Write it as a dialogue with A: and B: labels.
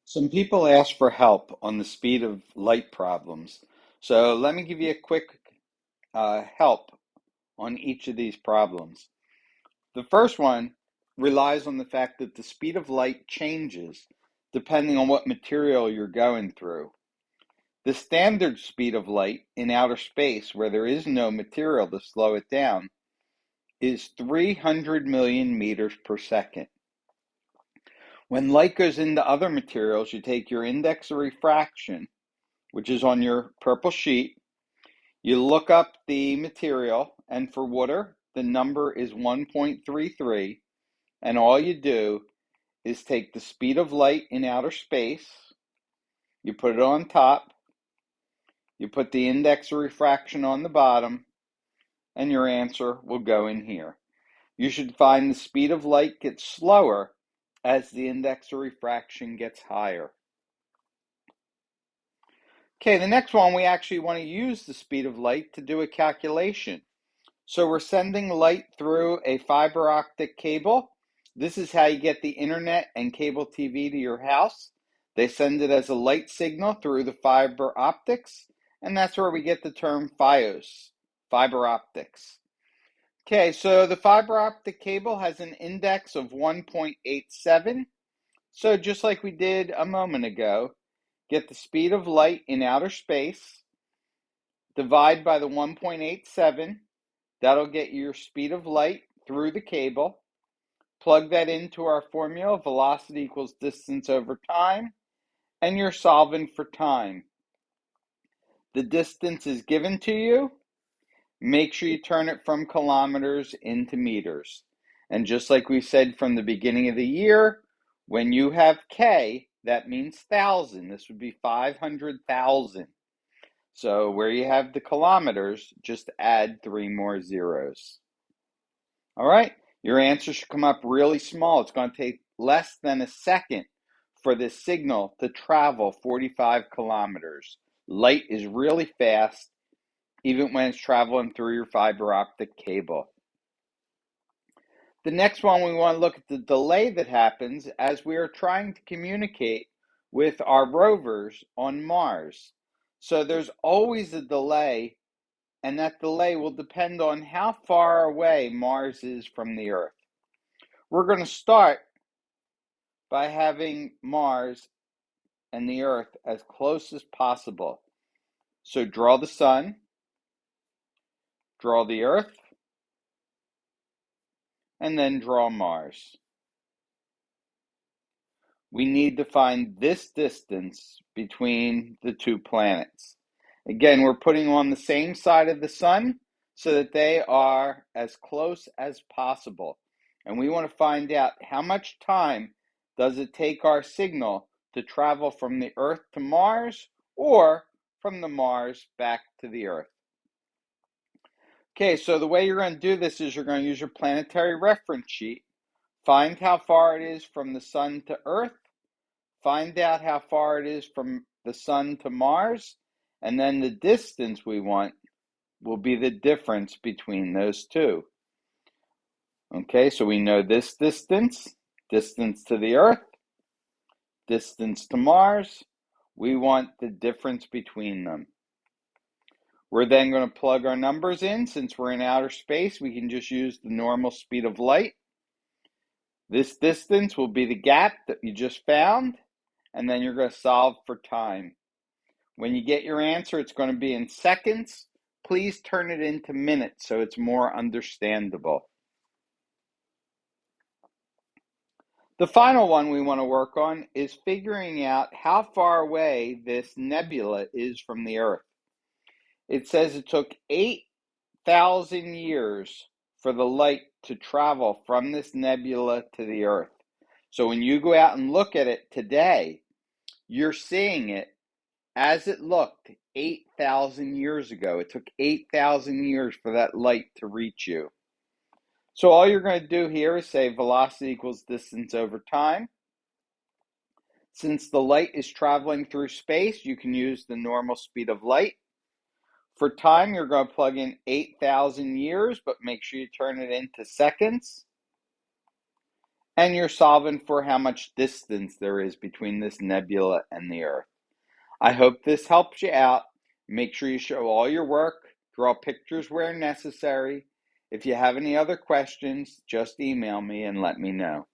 A: Some people ask for help on the speed of light problems. So let me give you a quick help on each of these problems. The first one relies on the fact that the speed of light changes depending on what material you're going through. The standard speed of light in outer space, where there is no material to slow it down, is 300 million meters per second. When light goes into other materials, you take your index of refraction, which is on your purple sheet. You look up the material, and for water, the number is 1.33. And all you do is take the speed of light in outer space, you put it on top, you put the index of refraction on the bottom, and your answer will go in here. You should find the speed of light gets slower as the index of refraction gets higher. Okay, the next one, we actually want to use the speed of light to do a calculation. So we're sending light through a fiber optic cable. This is how you get the internet and cable TV to your house. They send it as a light signal through the fiber optics, and that's where we get the term FiOS, fiber optics. Okay, so the fiber optic cable has an index of 1.87. So just like we did a moment ago, get the speed of light in outer space, divide by the 1.87. That'll get you your speed of light through the cable. Plug that into our formula, velocity equals distance over time, and you're solving for time. The distance is given to you. Make sure you turn it from kilometers into meters. And just like we said from the beginning of the year, when you have K, that means 1,000. This would be 500,000. So where you have the kilometers, just add 3 more zeros. All right, your answer should come up really small. It's going to take less than a second for this signal to travel 45 kilometers. Light is really fast, even when it's traveling through your fiber optic cable. The next one, we want to look at the delay that happens as we are trying to communicate with our rovers on Mars. So there's always a delay, and that delay will depend on how far away Mars is from the Earth. We're going to start by having Mars and the Earth as close as possible. So draw the sun, draw the Earth, and then draw Mars. We need to find this distance between the two planets. Again, we're putting on the same side of the sun so that they are as close as possible. And we want to find out how much time does it take our signal to travel from the Earth to Mars or from the Mars back to the Earth. Okay, so the way you're going to do this is you're going to use your planetary reference sheet, find how far it is from the sun to Earth, find out how far it is from the sun to Mars, and then the distance we want will be the difference between those two. Okay, so we know this distance, distance to the Earth, distance to Mars. We want the difference between them. We're then going to plug our numbers in. Since we're in outer space, we can just use the normal speed of light. This distance will be the gap that you just found, and then you're going to solve for time. When you get your answer, it's going to be in seconds. Please turn it into minutes so it's more understandable. The final one we want to work on is figuring out how far away this nebula is from the Earth. It says it took 8,000 years for the light to travel from this nebula to the Earth. So when you go out and look at it today, you're seeing it as it looked 8,000 years ago. It took 8,000 years for that light to reach you. So all you're going to do here is say velocity equals distance over time. Since the light is traveling through space, you can use the normal speed of light. For time, you're going to plug in 8,000 years, but make sure you turn it into seconds. and you're solving for how much distance there is between this nebula and the Earth. I hope this helps you out. Make sure you show all your work, draw pictures where necessary. If you have any other questions, just email me and let me know.